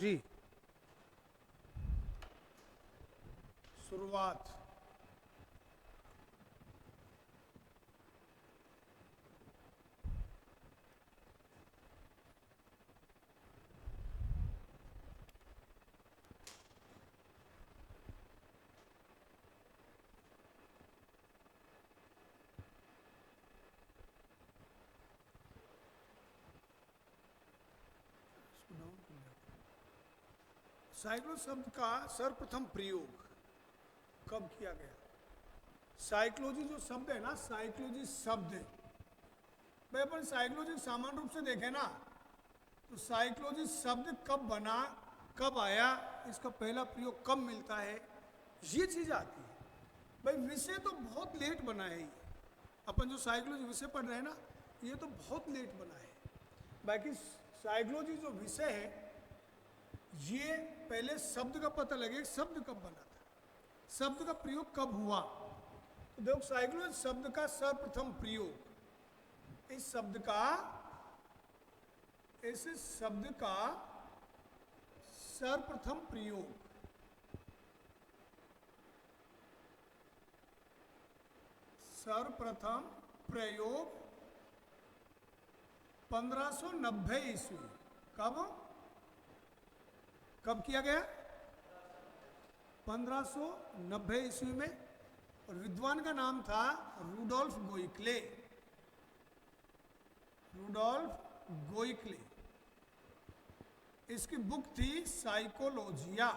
जी शुरुआत। साइक्लो शब्द का सर्वप्रथम प्रयोग कब किया गया? साइकोलॉजी जो शब्द है ना, साइकोलॉजी शब्द भाई अपन साइकोलॉजी सामान्य रूप से देखें ना, तो साइकोलॉजी शब्द कब बना, कब आया, इसका पहला प्रयोग कब मिलता है, ये चीज आती है। भाई विषय तो बहुत लेट बना है ये, अपन जो साइकोलॉजी विषय पढ़ रहे हैं ना, ये तो बहुत लेट बना है। बाकी साइकोलॉजी जो विषय है, ये पहले शब्द का पता लगे, शब्द कब बना था, शब्द का प्रयोग कब हुआ। तो देखो साइकोलॉजी शब्द का सर्वप्रथम प्रयोग, इस शब्द का सर्वप्रथम प्रयोग सर्वप्रथम प्रयोग 1590 ईस्वी। कब किया गया? 1590 ईस्वी में। और विद्वान का नाम था रूडोल्फ गोइक्ले। इसकी बुक थी साइकोलॉजिया।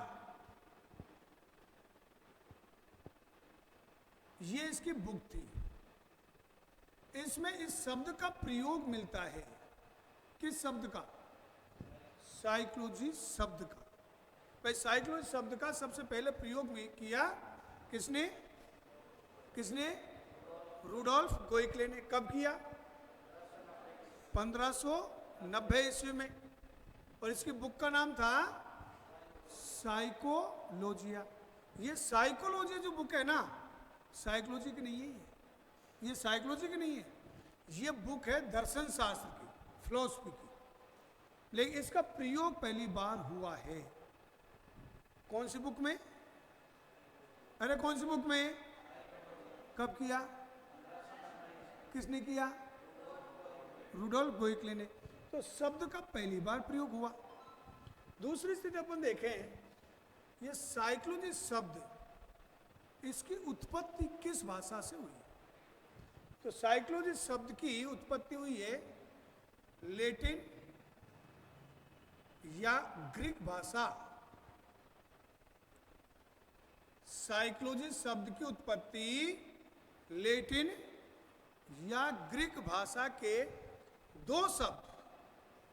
ये इसकी बुक थी। इसमें इस शब्द का प्रयोग मिलता है। किस शब्द का? साइकोलॉजी शब्द का। भाई साइकोलॉजी शब्द का सबसे पहले प्रयोग में किया किसने? रूडोल्फ गोइक्ले ने। कब किया? 1590 ईस्वी में। और इसकी बुक का नाम था साइकोलॉजिया। ये साइकोलॉजी जो बुक है ना, साइकोलॉजी की नहीं है ये साइकोलॉजी की नहीं है, ये बुक है दर्शन शास्त्र की, फिलॉसफी की। लेकिन इसका प्रयोग पहली बार हुआ है कौन सी बुक में? अरे कौन सी बुक में? कब किया? किसने किया? रूडोल्फ गोइक्ले ने। तो शब्द का पहली बार प्रयोग हुआ। दूसरी स्थिति अपन देखें, ये साइकोलॉजी शब्द, इसकी उत्पत्ति किस भाषा से हुई? तो साइकोलॉजी शब्द की उत्पत्ति हुई है लैटिन या ग्रीक भाषा। साइकोलॉजी शब्द की उत्पत्ति लैटिन या ग्रीक भाषा के दो शब्द,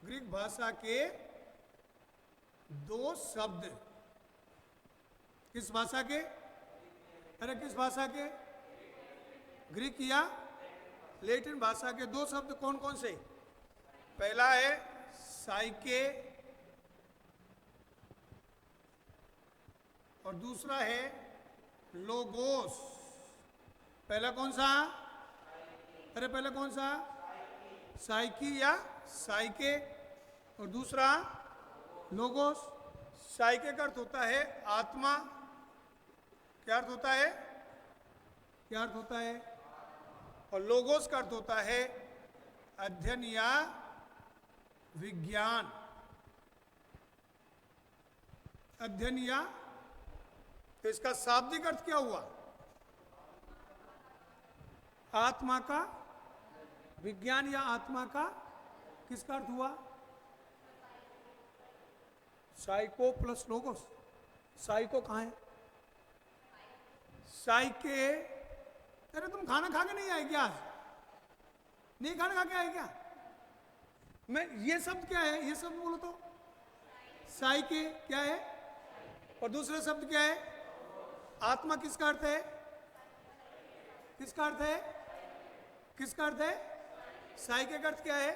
ग्रीक भाषा के दो शब्द। किस भाषा के? अरे किस भाषा के? ग्रीक या लैटिन भाषा के दो शब्द। कौन कौन से? पहला है साइके और दूसरा है लोगोस। पहला कौन सा? अरे पहला कौन सा? साइकी या साइके, और दूसरा लोगोस। साइके का अर्थ होता है आत्मा। क्या अर्थ होता है? क्या अर्थ होता है? और लोगोस का अर्थ होता है अध्ययन या विज्ञान। अध्ययन या, तो इसका शाब्दिक अर्थ क्या हुआ? आत्मा का विज्ञान या आत्मा का किसका अर्थ हुआ? Psycho plus logos. साइको कहाँ है? साइके। अरे तुम खाना खा के नहीं आए क्या आज? नहीं खाना खा के आए क्या? मैं ये शब्द क्या है? ये शब्द बोलो तो। साइके क्या है? और दूसरा शब्द क्या है? आत्मा। किसका अर्थ है? किसका अर्थ है? किसका अर्थ है? साइके का अर्थ क्या है?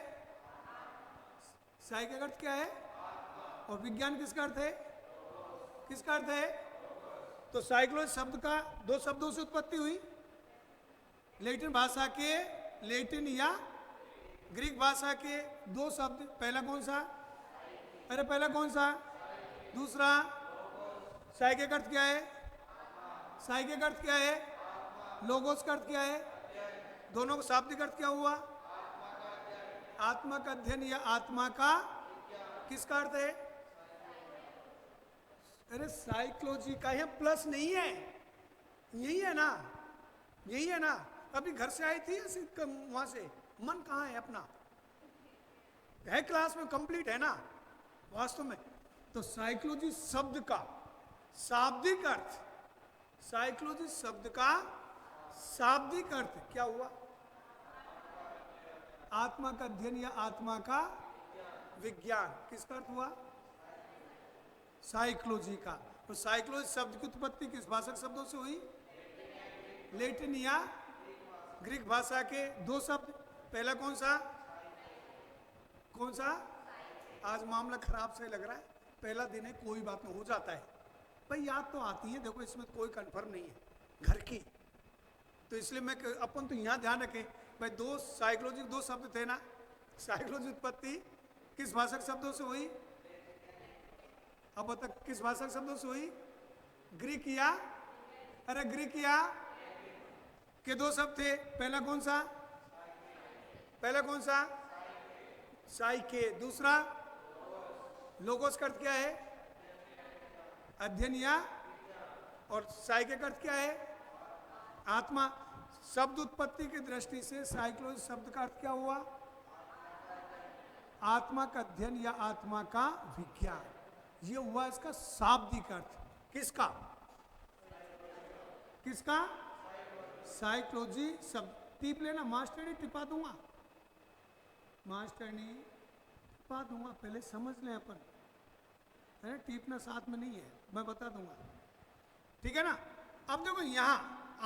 साइके का अर्थ क्या है? और विज्ञान किसका अर्थ है? किसका अर्थ है? तो साइकोलॉजी शब्द का दो शब्दों से उत्पत्ति हुई। लैटिन भाषा के, लैटिन या ग्रीक भाषा के दो शब्द। पहला कौन सा? अरे पहला कौन सा? दूसरा साइके का अर्थ क्या है? साइके का अर्थ क्या है? लोगोस का अर्थ क्या है? दोनों का शाब्दिक अर्थ क्या हुआ? आत्मा का अध्ययन या आत्मा का किसका अर्थ है? अरे साइकोलॉजी का है, प्लस नहीं है, यही है ना, यही है ना। अभी घर से आई थी वहां से, मन कहाँ है अपना? है क्लास में, कंप्लीट है ना वास्तव में। तो साइकोलॉजी शब्द का शाब्दिक अर्थ, साइकोलॉजी शब्द का शाब्दिक अर्थ क्या हुआ? आत्मा का अध्ययन या आत्मा का विज्ञान। किसका अर्थ हुआ? साइकोलॉजी का। तो साइकोलॉजी शब्द की उत्पत्ति किस भाषा के शब्दों से हुई? लैटिन या ग्रीक भाषा के दो शब्द। पहला कौन सा? कौन सा? आज मामला खराब से लग रहा है, पहला दिन है, कोई बात नहीं, हो जाता है भाई, याद तो आती है, देखो इसमें कोई कंफर्म नहीं है घर की। तो इसलिए मैं अपन तो यहाँ ध्यान रखें भाई, दो साइकोलॉजी दो शब्द थे ना। साइकोलॉजी उत्पत्ति किस भाषा के शब्दों से हुई? अब बता, किस भाषा के शब्दों से हुई? ग्रीक या, अरे ग्रीक या के दो शब्द थे। पहला कौन सा? पहला कौन सा? साइके। दूसरा लोगोस का अर्थ क्या है? अध्ययन या, और साइके का अर्थ क्या है? आत्मा। शब्द उत्पत्ति की दृष्टि से साइकोलॉजी शब्द का अर्थ क्या हुआ? आत्मा का अध्ययन या आत्मा का विज्ञान। ये हुआ इसका शाब्दिक अर्थ। किसका? किसका? साइकोलॉजी शब्द। टिप लेना, मास्टरनी टिपा दूंगा, मास्टरनी टिपा दूंगा, पहले समझ लें अपन। अरे टिपना साथ में नहीं है, मैं बता दूंगा, ठीक है ना। अब देखो यहां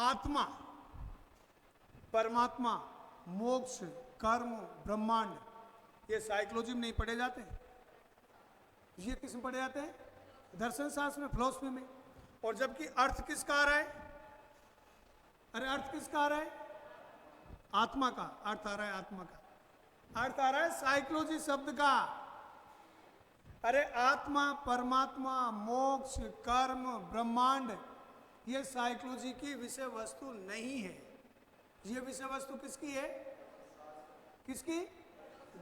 आत्मा, परमात्मा, मोक्ष, कर्म, ब्रह्मांड, ये साइकोलॉजी में नहीं पढ़े जाते। ये किस में पढ़े जाते हैं? दर्शन शास्त्र में, फिलॉसफी में। और जबकि अर्थ किसका आ रहा है? अरे अर्थ किसका आ रहा है? आत्मा का अर्थ आ रहा है, आत्मा का अर्थ आ रहा है साइकोलॉजी शब्द का। अरे आत्मा, परमात्मा, मोक्ष, कर्म, ब्रह्मांड, ये साइकोलॉजी की विषय वस्तु नहीं है। ये विषय वस्तु किसकी है? किसकी?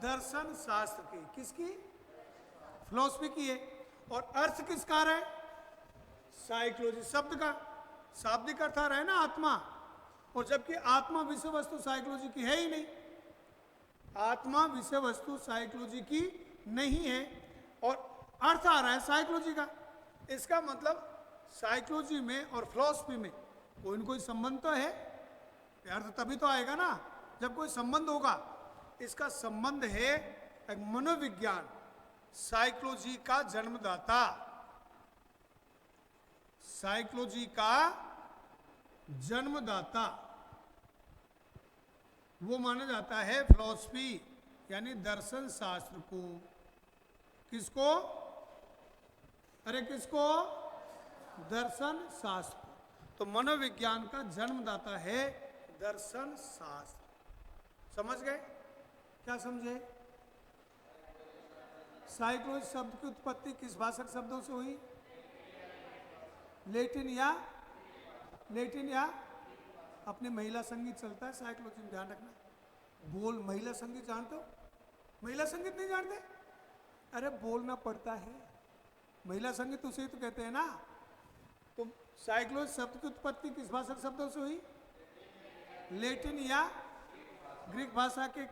दर्शन शास्त्र की। किसकी? फिलॉसफी की है। और अर्थ किसका आ रहा है? साइकोलॉजी शब्द का शाब्दिक अर्थ आ रहा है ना, आत्मा। और जबकि आत्मा विषय वस्तु साइकोलॉजी की है ही नहीं। आत्मा विषय वस्तु साइकोलॉजी की नहीं है, और अर्थ आ रहा है साइकोलॉजी का। इसका मतलब साइकोलॉजी में और फिलॉसफी में कोई न कोई संबंध तो है। अर्थ तभी तो आएगा ना जब कोई संबंध होगा। इसका संबंध है एक मनोविज्ञान, साइकोलॉजी का जन्मदाता, साइकोलॉजी का जन्मदाता वो माना जाता है फिलॉसफी यानी दर्शन शास्त्र को। किसको? अरे किसको? दर्शन शास्त्र। तो मनोविज्ञान का जन्मदाता है दर्शन शास्त्र। समझ गए? क्या समझे? साइकोलॉजी शब्द की उत्पत्ति किस भाषा के शब्दों से हुई? लैटिन या अपने महिला संगीत चलता है साइकोलॉजी में, ध्यान रखना। बोल महिला संगीत जानते हो? महिला संगीत नहीं जानते? अरे बोलना पड़ता है। महिला संगीत उसे ही तो कहते हैं ना। तो साइकोलॉजी शब्द की उत्पत्ति किस भाषा के शब्दों से हुई? लैटिन या ग्रीक भाषा के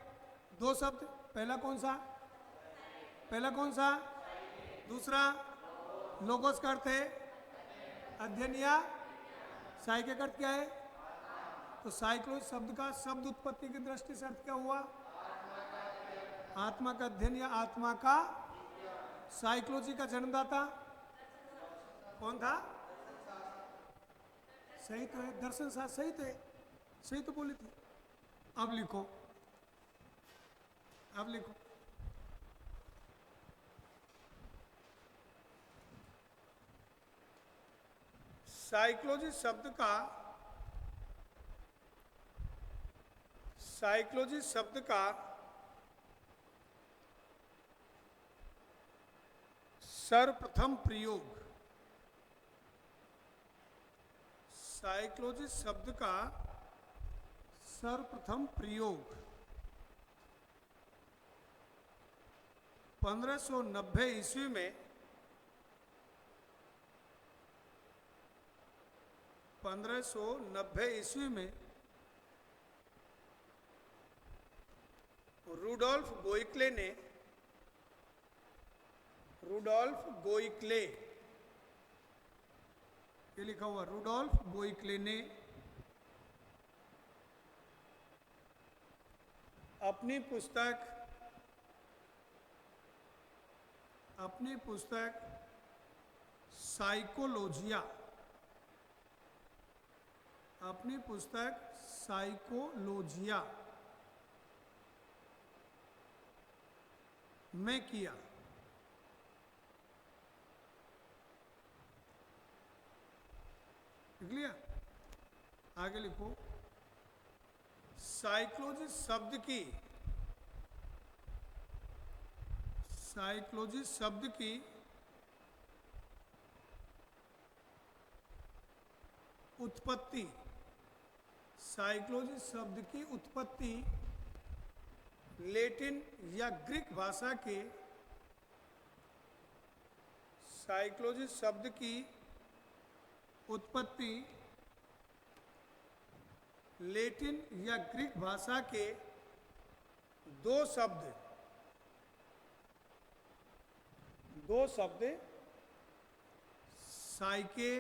दो शब्द। पहला कौन सा? पहला कौन सा? दूसरा लोगोस का अर्थ है अध्ययन या, साइके का अर्थ क्या है? तो साइकोलॉजी शब्द का शब्द उत्पत्ति की दृष्टि से अर्थ क्या हुआ? आत्मा का अध्ययन या आत्मा का। साइकोलॉजी का जन्मदाता कौन था? सही तो है, दर्शन शास्त्र। सही तो है, सही तो बोली थी। अब लिखो, अब लिखो। साइकोलॉजी शब्द का, साइकोलॉजी शब्द का सर्वप्रथम प्रयोग। साइकोलॉजी शब्द का सर्वप्रथम प्रयोग 1590 ईस्वी में 1590 ईस्वी में रूडोल्फ गोइक्ले, ये लिखा हुआ रूडोल्फ गोइक्ले ने अपनी पुस्तक साइकोलॉजिया में किया। लिख लिया? आगे लिखो। साइकोलॉजी शब्द की उत्पत्ति लैटिन या ग्रीक भाषा के लैटिन या ग्रीक भाषा के दो शब्द साइके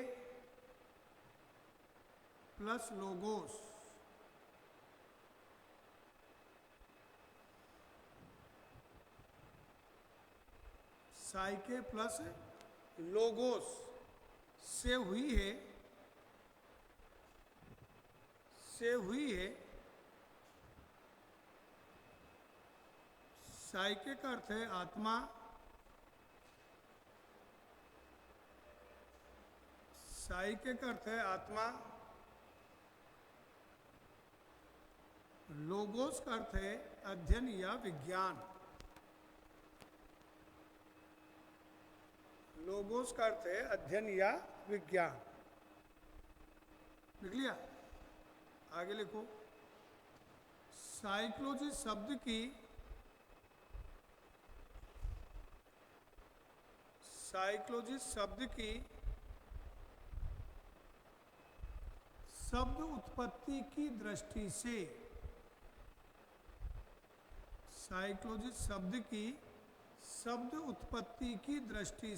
प्लस लोगोस, साइके प्लस लोगोस से हुई है साइके का अर्थ है आत्मा, लोगोस का अर्थ है अध्ययन या विज्ञान। लिख लिया? आगे लिखो। साइकोलॉजी शब्द की शब्द उत्पत्ति की दृष्टि से, साइकोलॉजी शब्द की शब्द उत्पत्ति की दृष्टि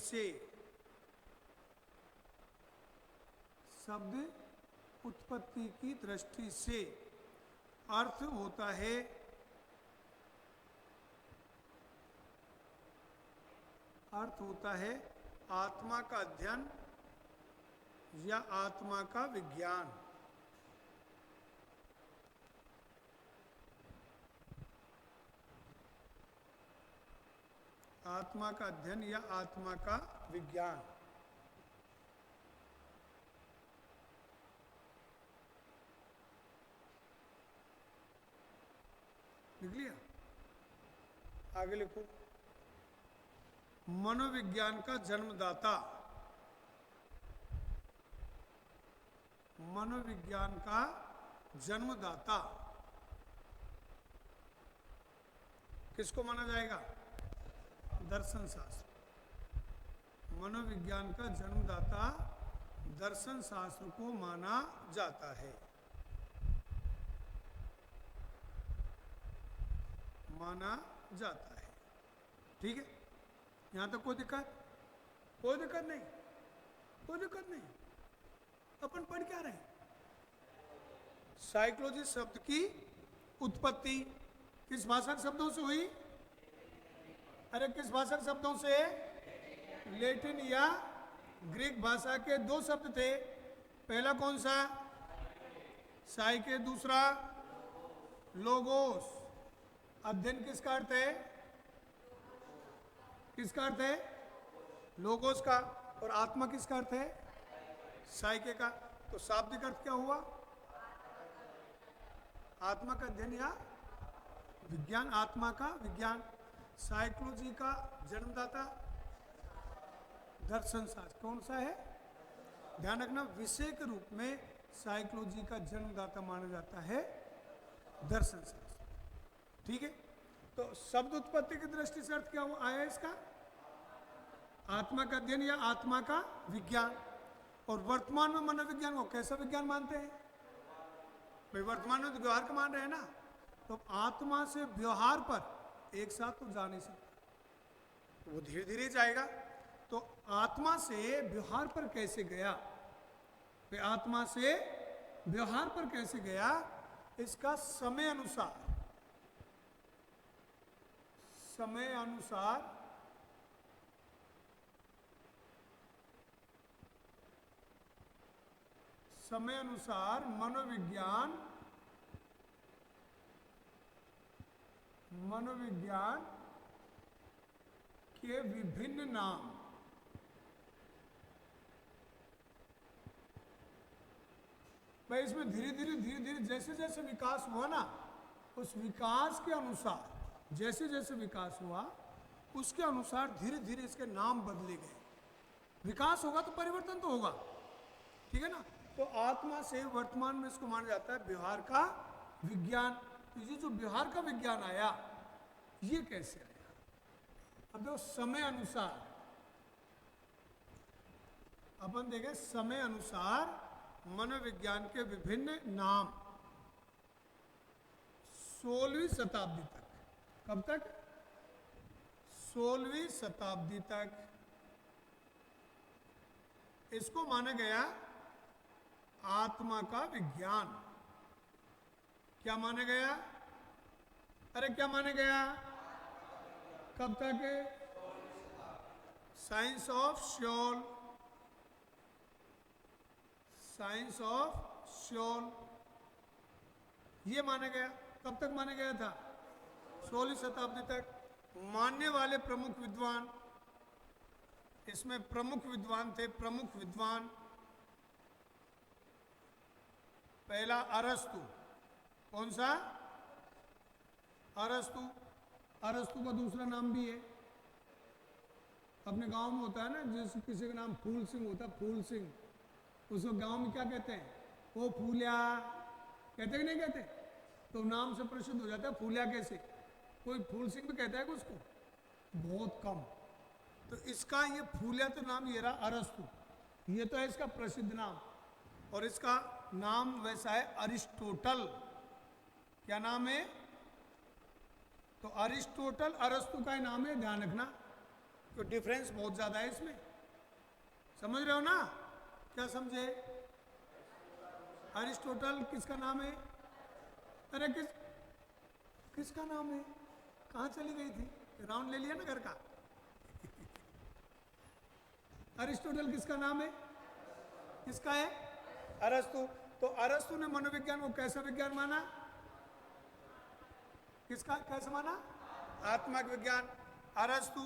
से अर्थ होता है आत्मा का अध्ययन या आत्मा का विज्ञान। आत्मा का अध्ययन या आत्मा का विज्ञान। लिख लिया? आगे लिखो। मनोविज्ञान का जन्मदाता, किसको माना जाएगा? दर्शन शास्त्र। मनोविज्ञान का जन्मदाता दर्शन शास्त्र को माना जाता है। ठीक है? यहां तक कोई दिक्कत नहीं। अपन पढ़ क्या रहे हैं? साइकोलॉजी शब्द की उत्पत्ति किस भाषा के शब्दों से हुई? किस भाषा के शब्दों से? लैटिन या ग्रीक भाषा के दो शब्द थे। पहला कौन सा? साइके, दूसरा लोगोस। अध्ययन किसका अर्थ है? लोगोस का। और आत्मा किसका अर्थ है? साइके का। तो शाब्दिक अर्थ क्या हुआ? आत्मा का अध्ययन या विज्ञान, आत्मा का विज्ञान। साइकोलॉजी का जन्मदाता दर्शन शास्त्र। कौन सा है? ध्यान रखना, विषय के रूप में साइकोलॉजी का जन्मदाता माना जाता है दर्शन शास्त्र। ठीक है, तो शब्द उत्पत्ति की दृष्टि से अर्थ क्या हुआ आया इसका? आत्मा का अध्ययन या आत्मा का विज्ञान। और वर्तमान में मनोविज्ञान को कैसा विज्ञान मानते हैं भाई? वर्तमान में तो व्यवहार का मान रहे हैं ना, तो आत्मा से व्यवहार पर एक साथ तो जा नहीं सकता, तो वो धीरे धीरे जाएगा। तो आत्मा से व्यवहार पर कैसे गया, वे आत्मा से व्यवहार पर कैसे गया, इसका समय अनुसार मनोविज्ञान के विभिन्न नाम भाई इसमें धीरे धीरे जैसे जैसे विकास हुआ ना, उस विकास के अनुसार जैसे जैसे विकास हुआ उसके अनुसार धीरे धीरे इसके नाम बदले गए। विकास होगा तो परिवर्तन तो होगा, ठीक है ना। तो आत्मा से वर्तमान में इसको माना जाता है व्यवहार का विज्ञान। तो ये जो व्यवहार का विज्ञान आया, ये कैसे आया? अब देखो, समय अनुसार अपन देखें, समय अनुसार मनोविज्ञान के विभिन्न नाम 16वीं शताब्दी तक, कब तक? 16वीं शताब्दी तक इसको माना गया आत्मा का विज्ञान। क्या माना गया? अरे क्या माना गया? कब तक? साइंस ऑफ श्योल, साइंस ऑफ श्योल ये माना गया। कब तक माना गया था? 16वीं शताब्दी तक। मानने वाले प्रमुख विद्वान, इसमें प्रमुख विद्वान थे, प्रमुख विद्वान पहला अरस्तु। कौन सा? अरस्तु। अरस्तु का दूसरा नाम भी है, अपने गांव में होता है ना, जैसे किसी का नाम फूल सिंह होता है, फूल सिंह, उसको गांव में क्या कहते हैं? वो फूलिया कहते कि नहीं कहते? तो नाम से प्रसिद्ध हो जाता है फूलिया। कैसे? कोई फूल सिंह भी कहता है कि उसको? बहुत कम। तो इसका ये फूलिया तो नाम ये रहा अरस्तु, ये तो है इसका प्रसिद्ध नाम। और इसका नाम वैसा है अरिस्टोटल। क्या नाम है? तो अरिस्टोटल अरस्तु का ही नाम है, ध्यान रखना, तो डिफरेंस बहुत ज्यादा है इसमें। समझ रहे हो ना? क्या समझे? अरिस्टोटल किसका नाम है? अरे किसका नाम है? कहाँ चली गई थी? राउंड ले लिया ना घर का? अरिस्टोटल किसका नाम है? किसका है? अरस्तु। तो अरस्तु ने मनोविज्ञान को कैसा विज्ञान माना? किसका कैसे माना? आत्मा का विज्ञान। अरस्तु,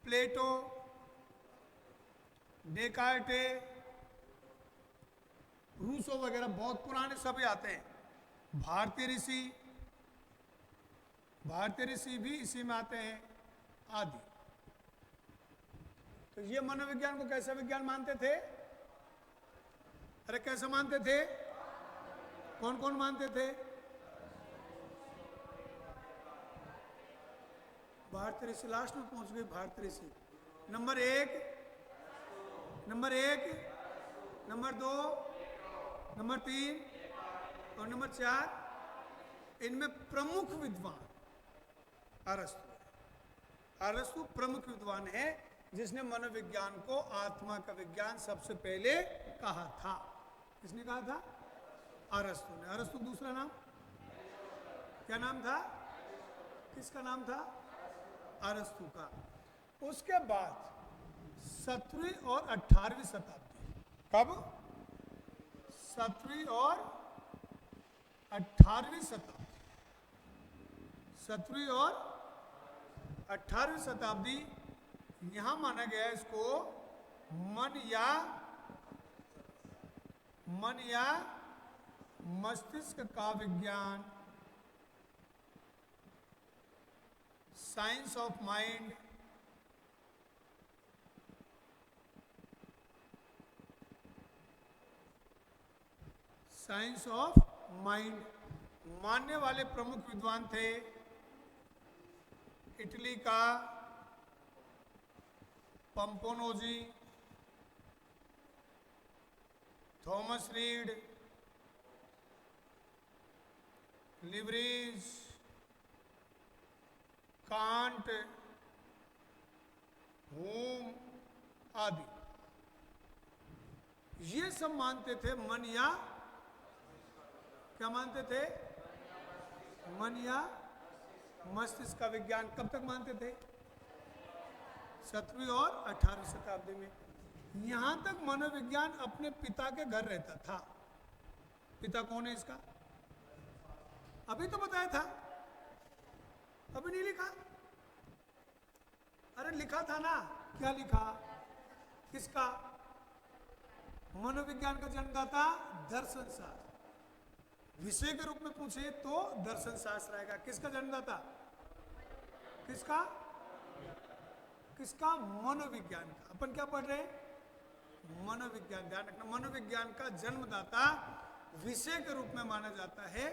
प्लेटो, डेकार्टे, रूसो वगैरह बहुत पुराने सभी आते हैं। भारतीय ऋषि भी इसी में आते हैं आदि। तो ये मनोविज्ञान को कैसा विज्ञान मानते थे? अरे कैसे मानते थे? कौन कौन मानते थे? भारतीय ऋषि लास्ट में पहुंच गई। भारतीय ऋषि नंबर एक, नंबर 2, नंबर 3 और नंबर 4, इनमें प्रमुख विद्वान अरस्तु है। अरस्तु प्रमुख विद्वान है जिसने मनोविज्ञान को आत्मा का विज्ञान सबसे पहले कहा था। किसने कहा था? अरस्तु ने। अरस्तु दूसरा नाम क्या नाम था? किसका नाम था? अरस्तु का। उसके बाद 17वीं और 18वीं शताब्दी। कब? 17वीं और 18वीं शताब्दी। 17वीं और 18वीं शताब्दी, यहां माना गया इसको मन या मस्तिष्क का विज्ञान, science of mind, science of mind. मानने वाले प्रमुख विद्वान थे इटली का पंपोनोजी, थॉमस रीड, लिवरीज, कांट, हुम आदि। ये सब मानते थे मन या क्या मानते थे? मन या मस्तिष्क का विज्ञान। कब तक मानते थे? 17वीं और 18वीं शताब्दी में। यहां तक मनोविज्ञान अपने पिता के घर रहता था। पिता कौन है इसका? अभी तो बताया था, अभी नहीं लिखा? अरे लिखा था ना। क्या लिखा? किसका? मनोविज्ञान का जन्मदाता दर्शन शास्त्र। विषय के रूप में पूछे तो दर्शन शास्त्र आएगा। किसका जन्मदाता? किसका? किसका? मनोविज्ञान का। अपन क्या पढ़ रहे हैं? मनोविज्ञान। ध्यान रखना, मनोविज्ञान का जन्मदाता विषय के रूप में माना जाता है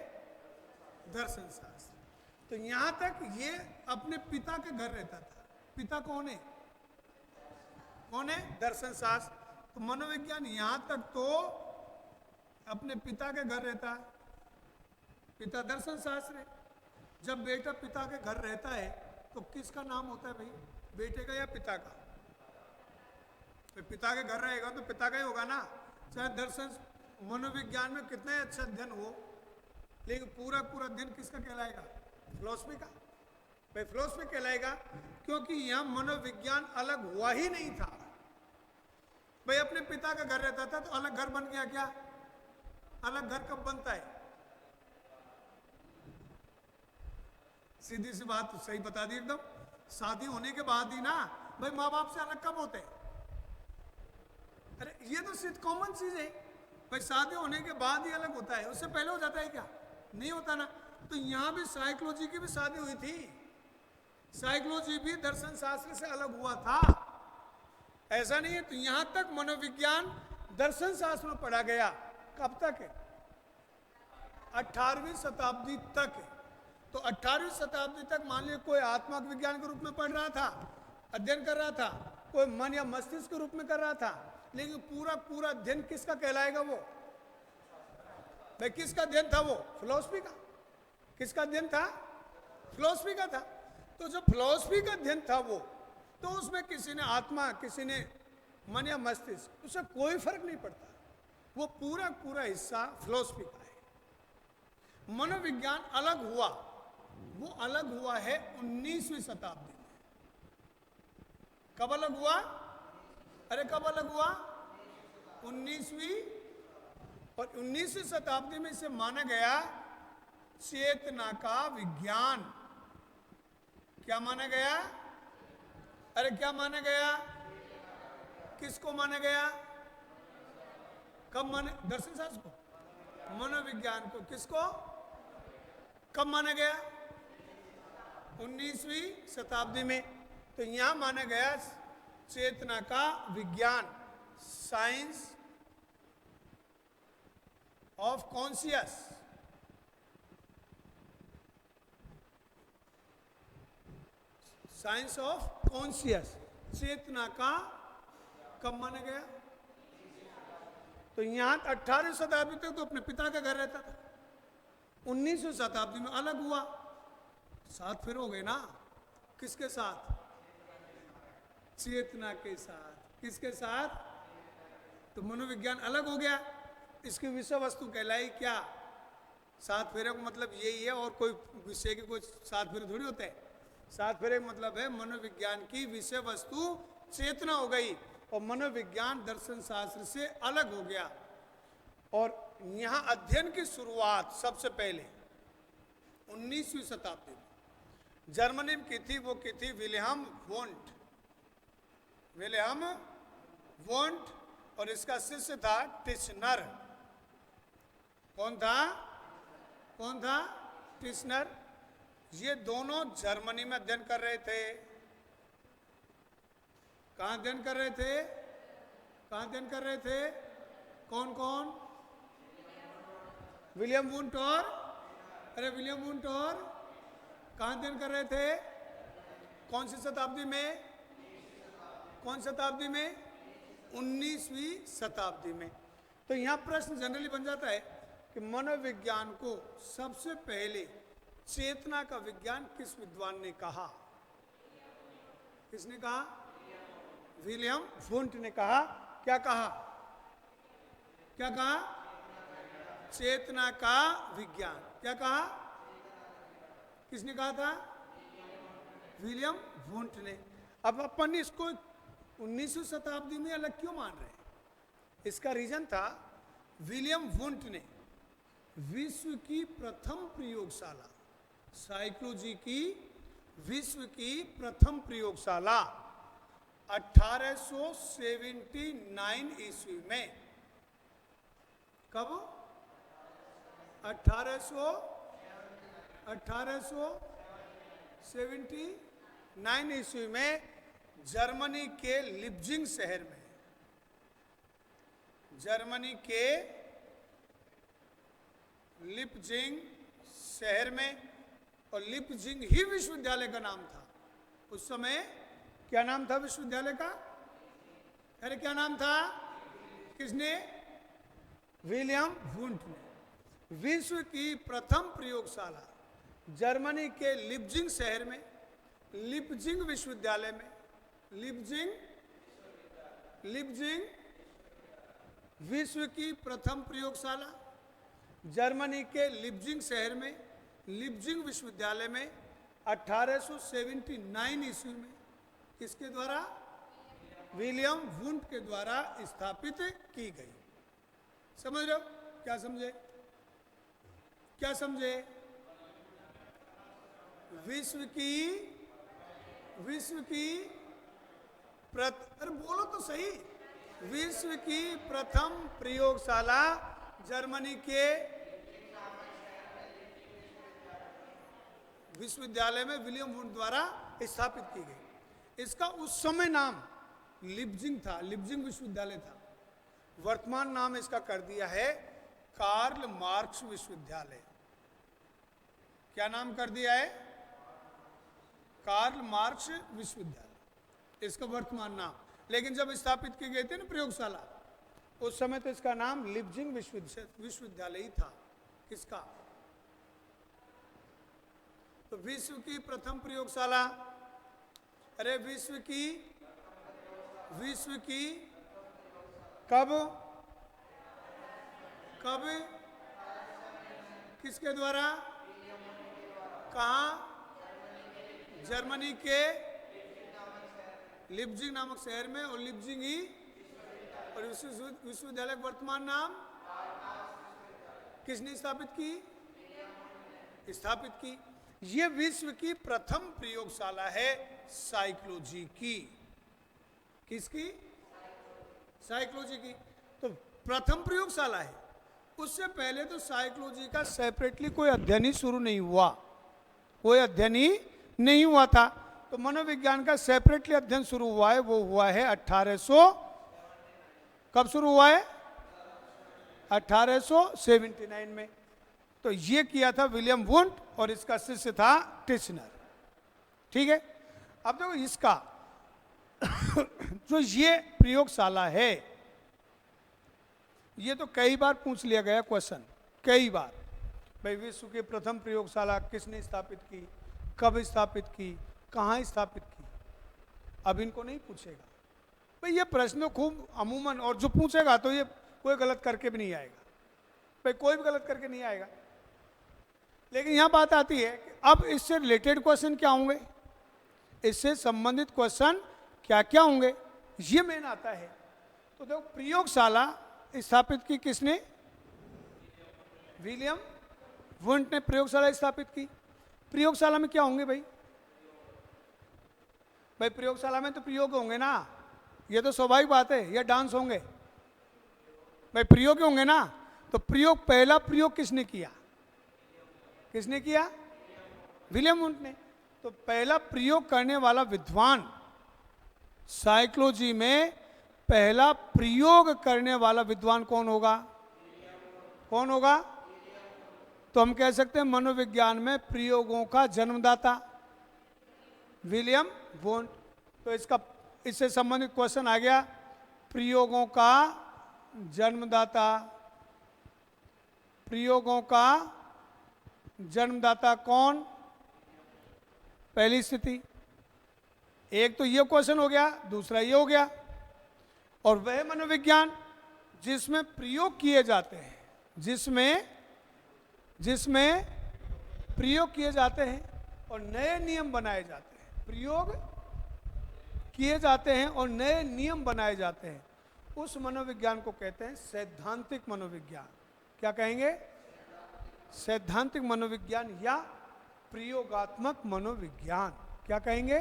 दर्शन शास्त्र। तो यहां तक ये अपने पिता के घर रहता था। पिता कौन है? कौन है? दर्शन शास्त्र। तो मनोविज्ञान यहां तक तो अपने पिता के घर रहता है। पिता दर्शन शास्त्र है। जब बेटा पिता के घर रहता है तो किसका नाम होता है भाई? बेटे का या पिता का? तो पिता के घर रहेगा तो पिता का ही होगा ना। चाहे दर्शन मनोविज्ञान में कितना ही अच्छा अध्ययन हो, लेकिन पूरा पूरा दिन किसका कहलाएगा? फिलॉसफी का। भाई फिलॉसफी कहलाएगा क्योंकि यहां मनोविज्ञान अलग हुआ ही नहीं था। भाई अपने पिता का घर रहता था तो अलग घर बन गया क्या? अलग घर कब बनता है? सीधी सी बात तो सही बता दी एकदम। शादी होने के बाद ही ना। भाई माँ बाप से अलग कब होते हैं? अरे ये तो सिर्फ कॉमन चीज है। भाई शादी होने के बाद ही अलग होता है, उससे पहले हो जाता है क्या? नहीं होता ना। तो यहां भी साइकोलॉजी की भी शादी हुई थी। साइकोलॉजी भी दर्शन शास्त्र से अलग हुआ था, ऐसा नहीं है। तो यहां तक मनोविज्ञान दर्शन शास्त्र में पढ़ा गया। कब तक है? 18वीं शताब्दी तक है। तो 18वीं शताब्दी तक मान लीजिए कोई आत्मा विज्ञान के रूप में पढ़ रहा था, अध्ययन कर रहा था, कोई मन या मस्तिष्क के रूप में कर रहा था, लेकिन पूरा पूरा अध्ययन किसका कहलाएगा? वो भाई किसका अध्ययन था? वो फिलॉसफी का। किसका अध्ययन था? फिलॉसफी का था। तो जो फिलॉसफी का अध्ययन था वो, तो उसमें किसी ने आत्मा, किसी ने मन या मस्तिष्क, उससे कोई फर्क नहीं पड़ता। वो पूरा पूरा हिस्सा फिलॉसफी का है। मनोविज्ञान अलग हुआ, वो अलग हुआ है 19वीं शताब्दी में। कब अलग हुआ? अरे कब अलग हुआ? 19वीं। और 19वीं शताब्दी में इसे माना गया चेतना का विज्ञान। क्या माना गया? अरे क्या माना गया? किसको माना गया? कब माने? दर्शन शास्त्र को, मनोविज्ञान को। किसको? कब माना गया? 19वीं शताब्दी में। तो यहां माना गया चेतना का विज्ञान, science of conscious. Science of conscious, चेतना का कब माना गया? तो यहां 18वीं शताब्दी तक तो अपने पिता का घर रहता था। 19वीं शताब्दी में अलग हुआ। साथ फिर हो गए ना। किसके साथ? चेतना के साथ। किसके साथ? तो मनोविज्ञान अलग हो गया। इसकी विषय वस्तु कहलाई क्या? सात फेरे का मतलब यही है, और कोई विषय के कोई सात फेरे थोड़ी होते हैं। सात फेरे का मतलब है मनोविज्ञान की विषय वस्तु चेतना हो गई, और मनोविज्ञान दर्शन शास्त्र से अलग हो गया। और यहाँ अध्ययन की शुरुआत सबसे पहले 19वीं शताब्दी में जर्मनी में की थी। वो की थी विलियम वोंट। विलियम वोंट, और इसका शिष्य था टिश्नर। कौन था? कौन था? टिश्नर। ये दोनों जर्मनी में अध्ययन कर रहे थे। कहाँ अध्ययन कर रहे थे? कहाँ अध्ययन कर रहे थे? कौन कौन? विलियम वुंट और अरे विलियम वुंट और कहाँ अध्ययन कर रहे थे? कौन सी शताब्दी में? कौन शताब्दी में? 19वीं शताब्दी में। तो यहाँ प्रश्न जनरली बन जाता है कि मनोविज्ञान को सबसे पहले चेतना का विज्ञान किस विद्वान ने कहा? किसने कहा? विलियम वुंट ने कहा। क्या कहा? क्या कहा? चेतना का विज्ञान। क्या कहा? किसने कहा था? विलियम वुंट ने। अब अपन इसको 19वीं शताब्दी में अलग क्यों मान रहे हैं? इसका रीजन था विलियम वुंट ने विश्व की प्रथम प्रयोगशाला, साइकोलॉजी की विश्व की प्रथम प्रयोगशाला 1879 ईस्वी में, कब? 1879 ईस्वी में जर्मनी के लिप्जिंग शहर में, जर्मनी के लिप्जिंग शहर में, और लिप्जिंग ही विश्वविद्यालय का नाम था उस समय। क्या नाम था विश्वविद्यालय का? अरे क्या नाम था? किसने? विलियम वुंट ने विश्व की प्रथम प्रयोगशाला जर्मनी के लिप्जिंग शहर में, लिप्जिंग विश्वविद्यालय में, लिप्जिंग विश्व की प्रथम प्रयोगशाला जर्मनी के लिप्जिंग शहर में, लिप्जिंग विश्वविद्यालय में 1879 ईस्वी में किसके द्वारा? विलियम वुंट के द्वारा स्थापित की गई। समझ रहे हो? क्या समझे? क्या समझे? विश्व की अरे बोलो तो सही। विश्व की प्रथम प्रयोगशाला जर्मनी के विश्वविद्यालय में विलियम वुंट द्वारा स्थापित की गई। इसका उस समय नाम लिप्जिंग था, लिप्जिंग विश्वविद्यालय था। वर्तमान नाम इसका कर दिया है कार्ल मार्क्स विश्वविद्यालय। क्या नाम कर दिया है? कार्ल मार्क्स विश्वविद्यालय इसका वर्तमान नाम। लेकिन जब स्थापित की गई थी ना प्रयोगशाला, उस समय तो इसका नाम लिप्जिंग विश्वविद्यालय ही था। किसका? तो विश्व की प्रथम प्रयोगशाला, अरे विश्व की कब किसके द्वारा? कहाँ? जर्मनी के लिप्जिंग नामक शहर में, और लिप्जिंग ही और विश्वविद्यालय का वर्तमान नाम किसने स्थापित की? ये विश्व की प्रथम प्रयोगशाला है साइकोलॉजी की। किसकी? साइकोलॉजी की। तो प्रथम प्रयोगशाला है। उससे पहले तो साइकोलॉजी का सेपरेटली कोई अध्ययन ही शुरू नहीं हुआ, कोई अध्ययन ही नहीं हुआ था। तो मनोविज्ञान का सेपरेटली अध्ययन शुरू हुआ है, वो हुआ है 1800, कब शुरू हुआ है? 1879 में। तो ये किया था विलियम वुंट और इसका शिष्य था टिश्नर। ठीक है। अब देखो इसका जो ये प्रयोगशाला है, ये तो कई बार पूछ लिया गया क्वेश्चन, कई बार, भाई विश्व की प्रथम प्रयोगशाला किसने स्थापित की, कब स्थापित की, कहाँ स्थापित की। अब इनको नहीं पूछेगा भाई, ये प्रश्न खूब अमूमन, और जो पूछेगा तो ये कोई गलत करके भी नहीं आएगा भाई, कोई भी गलत करके नहीं आएगा। लेकिन यहाँ बात आती है कि अब इससे रिलेटेड क्वेश्चन क्या होंगे, इससे संबंधित क्वेश्चन क्या क्या होंगे, ये मेन आता है। तो देखो प्रयोगशाला स्थापित की किसने? विलियम वुंट ने प्रयोगशाला स्थापित की। प्रयोगशाला में क्या होंगे भाई? भाई प्रयोगशाला में तो प्रयोग होंगे ना, ये तो स्वाभाविक बात है, या डांस होंगे भाई, प्रयोग होंगे ना। तो प्रयोग, पहला प्रयोग किसने किया? किसने किया? विलियम वुंट ने। तो पहला प्रयोग करने वाला विद्वान, साइकोलॉजी में पहला प्रयोग करने वाला विद्वान कौन होगा? कौन होगा? तो हम कह सकते हैं मनोविज्ञान में प्रयोगों का जन्मदाता विलियम वोंट। तो इससे संबंधित क्वेश्चन आ गया, प्रयोगों का जन्मदाता, प्रयोगों का जन्मदाता कौन? पहली स्थिति। एक तो ये क्वेश्चन हो गया, दूसरा ये हो गया। और वह मनोविज्ञान जिसमें प्रयोग किए जाते हैं, जिसमें प्रयोग किए जाते हैं और नए नियम बनाए जाते हैं, प्रयोग किए जाते हैं और नए नियम बनाए जाते हैं, उस मनोविज्ञान को कहते हैं सैद्धांतिक मनोविज्ञान। क्या कहेंगे? सैद्धांतिक मनोविज्ञान या प्रयोगात्मक मनोविज्ञान। क्या कहेंगे?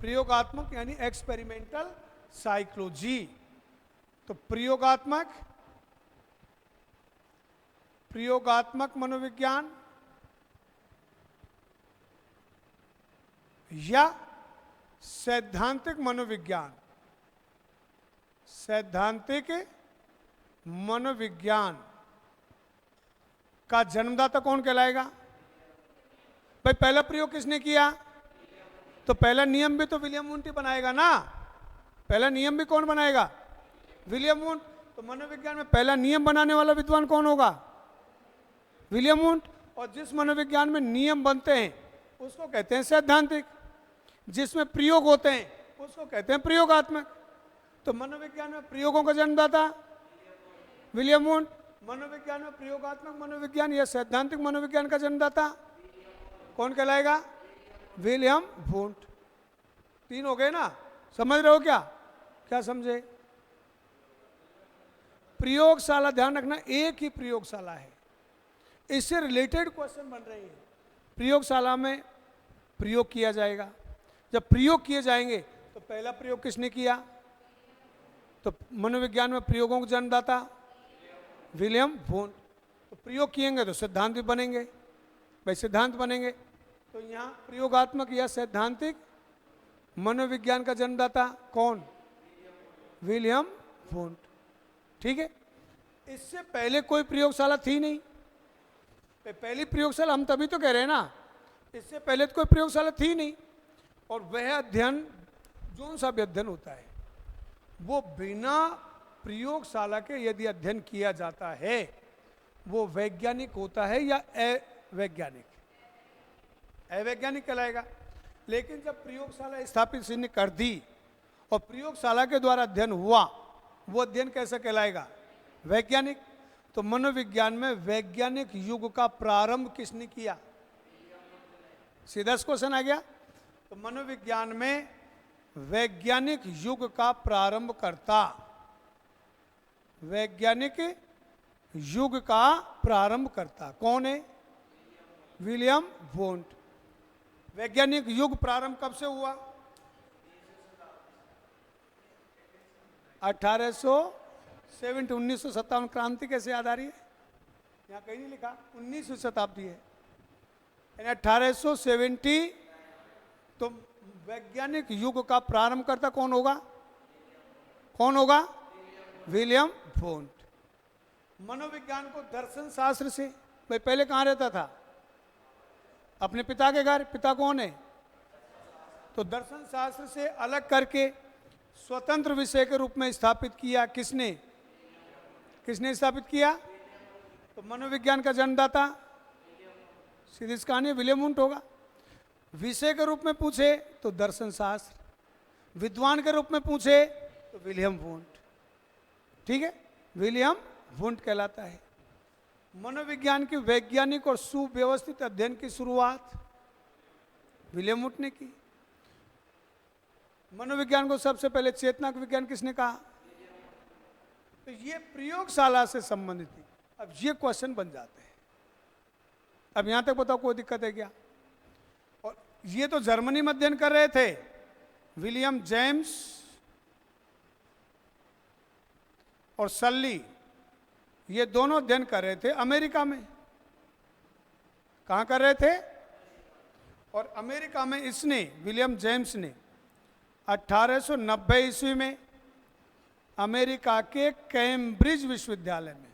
प्रयोगात्मक यानी एक्सपेरिमेंटल साइकोलॉजी। तो प्रयोगात्मक मनोविज्ञान या सैद्धांतिक मनोविज्ञान। सैद्धांतिक मनोविज्ञान का जन्मदाता कौन कहलाएगा? भाई पहला प्रयोग किसने किया? तो पहला नियम भी तो विलियम वुंट ही बनाएगा ना। पहला नियम भी कौन बनाएगा? William Wundt. तो मनोविज्ञान में पहला नियम बनाने वाला विद्वान कौन होगा? William Wundt. और जिस मनोविज्ञान में नियम बनते हैं उसको कहते हैं सैद्धांतिक, जिसमें प्रयोग होते हैं उसको कहते हैं प्रयोगात्मक। तो मनोविज्ञान में प्रयोगों का जन्मदाता विलियम वुंट, मनोविज्ञान में प्रयोगात्मक मनोविज्ञान या सैद्धांतिक मनोविज्ञान का जन्मदाता कौन कहलाएगा? William Wundt. 3 हो गए ना? समझ रहे हो क्या? क्या समझे? प्रयोगशाला, ध्यान रखना एक ही प्रयोगशाला है, इससे रिलेटेड क्वेश्चन बन रहे हैं। प्रयोगशाला में प्रयोग किया जाएगा, जब प्रयोग किए जाएंगे तो पहला प्रयोग किसने किया? तो मनोविज्ञान में प्रयोगों का जन्मदाता विलियम वुंट। तो प्रयोग किएंगे तो सिद्धांत भी बनेंगे, भाई सिद्धांत बनेंगे। तो यहाँ प्रयोगात्मक या सैद्धांतिक मनोविज्ञान का जन्मदाता कौन? William Wundt. ठीक है। इससे पहले कोई प्रयोगशाला थी नहीं। पहली प्रयोगशाला हम तभी तो कह रहे हैं ना, इससे पहले तो कोई प्रयोगशाला थी नहीं। और वह अध्ययन, जो सा भी अध्ययन होता है, वो बिना प्रयोगशाला के यदि अध्ययन किया जाता है वो वैज्ञानिक होता है या अवैज्ञानिक? अवैज्ञानिक कहलाएगा। लेकिन जब प्रयोगशाला स्थापित किसी ने कर दी और प्रयोगशाला के द्वारा अध्ययन हुआ, वो अध्ययन कैसा कहलाएगा? वैज्ञानिक। तो मनोविज्ञान में वैज्ञानिक युग का प्रारंभ किसने किया? सीधा क्वेश्चन आ गया। तो मनोविज्ञान में वैज्ञानिक युग का प्रारंभ करता, वैज्ञानिक युग का प्रारंभ करता कौन है? William Wundt. वैज्ञानिक युग प्रारंभ कब से हुआ? 1957 क्रांति कैसे याद आ रही है? यहाँ कहीं नहीं लिखा, 19वीं शताब्दी है, यानी 1870। तो वैज्ञानिक युग का प्रारंभ करता कौन होगा? कौन होगा? William Wundt. मनोविज्ञान को दर्शन शास्त्र से, भाई पहले कहाँ रहता था? अपने पिता के घर। पिता कौन है? तो दर्शन शास्त्र से अलग करके स्वतंत्र विषय के रूप में स्थापित किया। किसने? किसने स्थापित किया? तो मनोविज्ञान का जन्मदाता सीधी सी कहानी विलियम वुंट होगा। विषय के रूप में पूछे तो दर्शन शास्त्र, विद्वान के रूप में पूछे तो विलियम वुंट। ठीक है, विलियम वुंट कहलाता है। मनोविज्ञान की वैज्ञानिक और सुव्यवस्थित अध्ययन की शुरुआत विलियम वुंट ने की। मनोविज्ञान को सबसे पहले चेतना का विज्ञान किसने कहा? तो ये प्रयोगशाला से संबंधित थी। अब ये क्वेश्चन बन जाते हैं। अब यहां तक बताओ कोई दिक्कत है क्या? और ये तो जर्मनी में अध्ययन कर रहे थे, विलियम जेम्स और सल्ली, ये दोनों अध्ययन कर रहे थे अमेरिका में। कहां कर रहे थे? और अमेरिका में इसने, विलियम जेम्स ने 1890 ईस्वी में अमेरिका के कैम्ब्रिज विश्वविद्यालय में,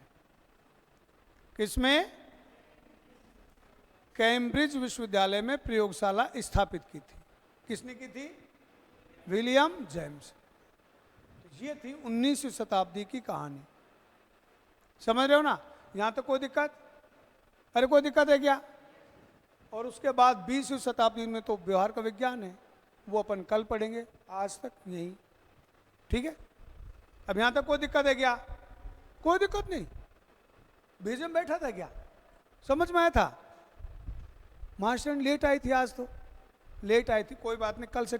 किसमें? कैम्ब्रिज विश्वविद्यालय में प्रयोगशाला स्थापित की थी। किसने की थी? William James. तो ये थी 19वीं शताब्दी की कहानी। समझ रहे हो ना? यहां तक कोई दिक्कत? अरे कोई दिक्कत है क्या? और उसके बाद 20वीं शताब्दी में तो व्यवहार का विज्ञान है, वो अपन कल पढ़ेंगे। आज तक यही ठीक है। अब यहां तक कोई दिक्कत है क्या? कोई दिक्कत नहीं। बीच में बैठा था क्या? समझ में आया था? मास्टर लेट आई थी, आज तो लेट आई थी, कोई बात नहीं, कल से